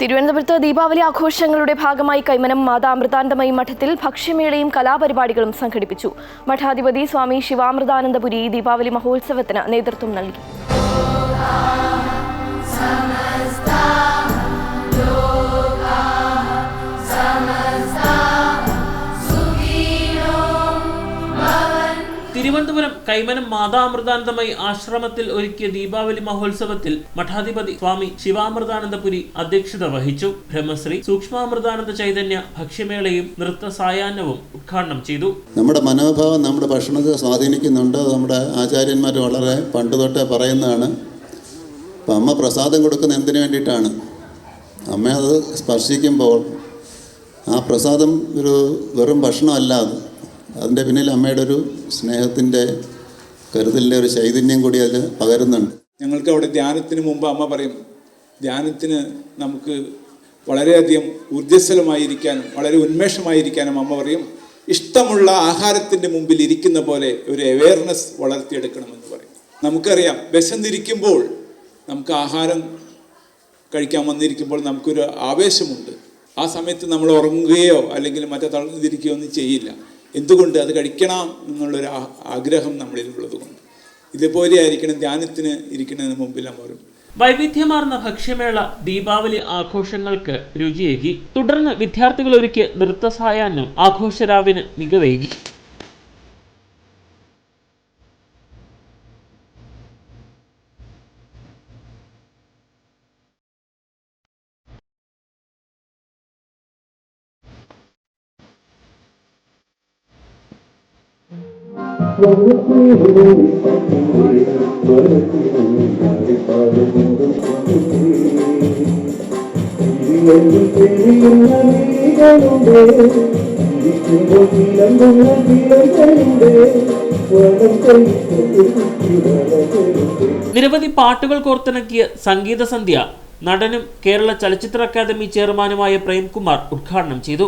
തിരുവനന്തപുരത്ത് ദീപാവലി ആഘോഷങ്ങളുടെ ഭാഗമായി കൈമനം മാതാമൃതാനന്ദമയി മഠത്തിൽ ഭക്ഷ്യമേളയും കലാപരിപാടികളും സംഘടിപ്പിച്ചു. മഠാധിപതി സ്വാമി ശിവാമൃതാനന്ദപുരി ദീപാവലി മഹോത്സവത്തിന് നേതൃത്വം നൽകി. തിരുവനന്തപുരം കൈമനം മാതാമൃതാനന്ദമയി ആശ്രമത്തിൽ ഒരുക്കിയ ദീപാവലി മഹോത്സവത്തിൽ മഠാധിപതി സ്വാമി ശിവാമൃതാനന്ദപുരി അധ്യക്ഷത വഹിച്ചു. ബ്രഹ്മശ്രീ സൂക്ഷ്മാമൃതാനന്ദ ചൈതന്യ ഭക്ഷ്യമേളയും നൃത്ത സായാഹ്നവും ഉദ്ഘാടനം ചെയ്തു. നമ്മുടെ മനോഭാവം നമ്മുടെ ഭക്ഷണത്തെ സ്വാധീനിക്കുന്നുണ്ട്. നമ്മുടെ ആചാര്യന്മാർ വളരെ പണ്ട് തൊട്ടേ പറയുന്നതാണ്. അപ്പം അമ്മ പ്രസാദം കൊടുക്കുന്ന എന്തിനു വേണ്ടിയിട്ടാണ്? അമ്മ അത് സ്പർശിക്കുമ്പോൾ ആ പ്രസാദം ഒരു വെറും ഭക്ഷണമല്ലാതെ അതിൻ്റെ പിന്നിൽ അമ്മയുടെ ഒരു സ്നേഹത്തിൻ്റെ കരുതലിൻ്റെ ഒരു ചൈതന്യം കൂടി അതിൽ പകരുന്നുണ്ട്. ഞങ്ങൾക്ക് അവിടെ ധ്യാനത്തിന് മുമ്പ് അമ്മ പറയും, ധ്യാനത്തിന് നമുക്ക് വളരെയധികം ഊർജ്ജസ്വലമായിരിക്കാനും വളരെ ഉന്മേഷമായിരിക്കാനും അമ്മ പറയും, ഇഷ്ടമുള്ള ആഹാരത്തിൻ്റെ മുമ്പിൽ ഇരിക്കുന്ന പോലെ ഒരു അവെയർനെസ് വളർത്തിയെടുക്കണമെന്ന് പറയും. നമുക്കറിയാം, വിശന്നിരിക്കുമ്പോൾ നമുക്ക് ആഹാരം കഴിക്കാൻ വന്നിരിക്കുമ്പോൾ നമുക്കൊരു ആവേശമുണ്ട്. ആ സമയത്ത് നമ്മൾ ഉറങ്ങുകയോ അല്ലെങ്കിൽ മറ്റേ തളർന്നിരിക്കുകയോ ഒന്നും ചെയ്യില്ല. എന്തുകൊണ്ട്? അത് കഴിക്കണം എന്നുള്ളൊരു ആഗ്രഹം നമ്മളിൽ ഉള്ളതുകൊണ്ട്. ഇതുപോലെ ആയിരിക്കണം ധ്യാനത്തിന് ഇരിക്കുന്നതിന് മുമ്പിൽ നമ്മൾ പറയും. വൈവിധ്യമാർന്ന ഭക്ഷ്യമേള ദീപാവലി ആഘോഷങ്ങൾക്ക് രുചിയേകി. തുടർന്ന് വിദ്യാർത്ഥികൾ ഒരുക്കിയ നൃത്ത സായാഹ്നം ആഘോഷരാവിന് മികവേകി. നിരവധി പാട്ടുകൾ കോർത്തിണക്കിയ സംഗീത സന്ധ്യ നടനും കേരള ചലച്ചിത്ര അക്കാദമി ചെയർമാനുമായ പ്രേംകുമാർ ഉദ്ഘാടനം ചെയ്തു.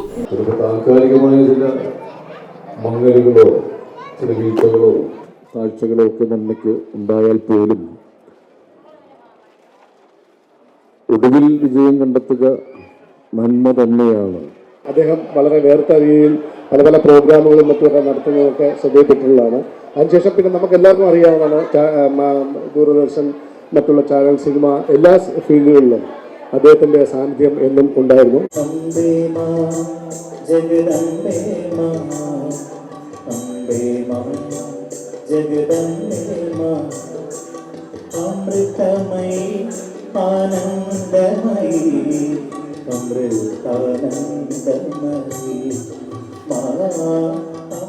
ചില വീഴ്ചകളോ കാഴ്ചകളോ ഒക്കെ നന്മയ്ക്ക് ഉണ്ടായാൽ പോലും ഒടുവിൽ വിജയം കണ്ടെത്തുക നന്മ തന്നെയാണ്. അദ്ദേഹം വളരെ വേറിട്ട രീതിയിൽ പല പല പ്രോഗ്രാമുകളും മറ്റുമൊക്കെ നടത്തുന്നതൊക്കെ ശ്രദ്ധയിൽപ്പെട്ടിട്ടുള്ളതാണ്. അതിനുശേഷം പിന്നെ നമുക്ക് എല്ലാവർക്കും അറിയാവുന്നതാണ്, ദൂരദർശൻ, മറ്റുള്ള ചാനൽ, സിനിമ, എല്ലാ ഫീൽഡുകളിലും അദ്ദേഹത്തിൻ്റെ സാന്നിധ്യം എന്നും ഉണ്ടായിരുന്നു.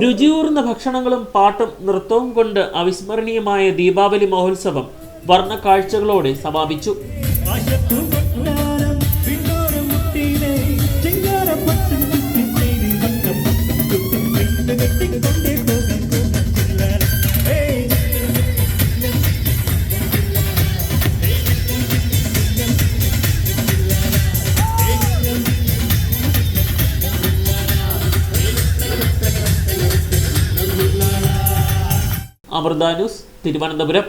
രുചിയൂർന്ന ഭക്ഷണങ്ങളും പാട്ടും നൃത്തവും കൊണ്ട് അവിസ്മരണീയമായ ദീപാവലി മഹോത്സവം വർണ്ണ കാഴ്ചകളോടെ സമാപിച്ചു. അമൃത ന്യൂസ്, തിരുവനന്തപുരം.